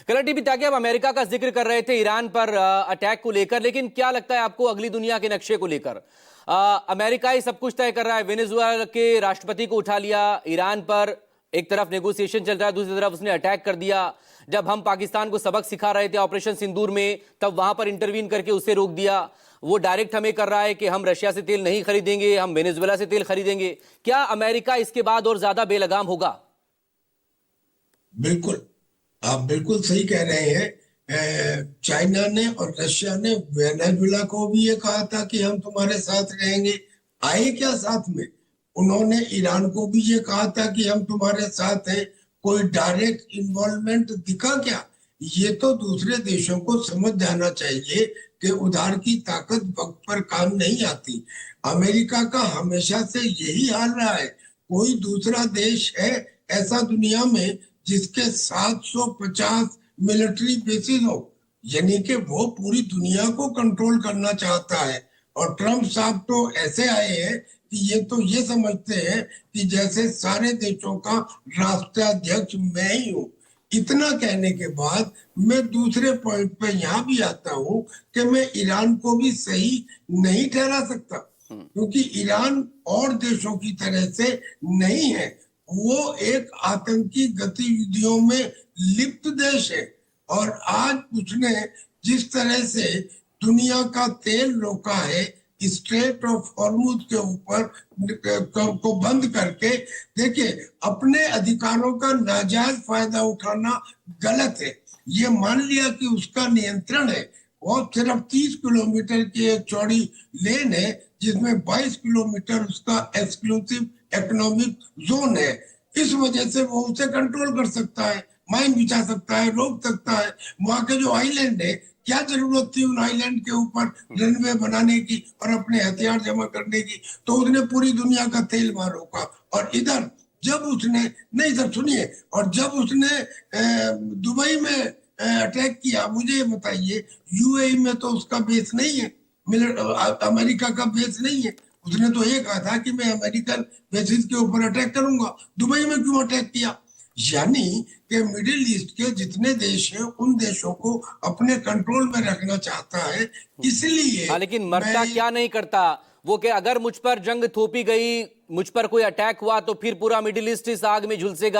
Colour TV ताकि आप America का जिक्र कर रहे थे ईरान पर अटैक को लेकर, लेकिन क्या लगता है आपको अगली दुनिया के नक्शे को लेकर? अमेरिका ही सब कुछ तय कर रहा है, वेनेजुएला के राष्ट्रपति को उठा लिया, ईरान पर एक तरफ नेगोशिएशन चल रहा है, दूसरी तरफ उसने अटैक कर दिया। जब हम पाकिस्तान को सबक सिखा रहे थे ऑपरेशन सिंदूर में, तब वहां पर इंटरवीन करके उसे रोक दिया। वो डायरेक्ट हमें कर रहा है कि हम रशिया से तेल नहीं खरीदेंगे, हम वेनेजुएला से तेल खरीदेंगे। क्या अमेरिका इसके बाद और ज्यादा बेलगाम होगा? बिल्कुल, आप बिल्कुल सही कह रहे हैं। चाइना ने और रशिया ने वेनेजुएला को भी ये कहा था कि हम तुम्हारे साथ रहेंगे। आए क्या साथ में? उन्होंने ईरान को भी ये कहा था कि हम तुम्हारे साथ हैं। कोई डायरेक्ट इन्वॉल्वमेंट दिखा क्या? ये तो दूसरे देशों को समझ जाना चाहिए कि उधार की ताकत वक्त पर काम नहीं आती। अमेरिका का हमेशा से यही हाल रहा है। कोई दूसरा देश है ऐसा दुनिया में जिसके 750 मिलिट्री बेसिस हो, यानी कि वो पूरी दुनिया को कंट्रोल करना चाहता है। और ट्रम्प साहब तो ऐसे आए हैं कि ये तो ये समझते हैं कि जैसे सारे देशों का राष्ट्राध्यक्ष मैं ही हूँ। इतना कहने के बाद मैं दूसरे पॉइंट पे यहाँ भी आता हूँ कि मैं ईरान को भी सही नहीं ठहरा सकता, क्योंकि ईरान और देशों की तरह से नहीं है। वो एक आतंकी गतिविधियों में लिप्त देश है। और आज उसने जिस तरह से दुनिया का तेल रोका है, स्ट्रेट ऑफ हॉर्मुज के ऊपर को बंद करके, देखिए, अपने अधिकारों का नाजायज फायदा उठाना गलत है। ये मान लिया कि उसका नियंत्रण है, और सिर्फ 30 किलोमीटर की एक चौड़ी लेन है जिसमें 22 किलोमीटर उसका एक्सक्लूसिव इकोनॉमिक जोन है। इस वजह से वो उसे कंट्रोल कर सकता है, माइन बिछा सकता है, रोक सकता है। वहां के जो आइलैंड है, क्या जरूरत थी उन आइलैंड के ऊपर रनवे बनाने की और अपने हथियार जमा करने की? तो उसने पूरी दुनिया का तेल वहां रोका। और इधर जब उसने, नहीं सर सुनिए, और जब उसने दुबई में अटैक किया, मुझे ये बताइए, यूएई में तो उसका बेस नहीं है, अमेरिका का बेस नहीं है। उसने तो ये कहा था कि मैं अमेरिकन बेसिस के ऊपर अटैक करूंगा। दुबई में क्यों अटैक किया? यानी कि मिडिल ईस्ट के जितने देश हैं उन देशों को अपने कंट्रोल में रखना चाहता है। इसलिए हाँ, लेकिन मरता क्या नहीं करता वो, कि अगर मुझ पर जंग थोपी गई, मुझ पर कोई अटैक हुआ, तो फिर पूरा मिडिल ईस्ट इस आग में झुलसेगा।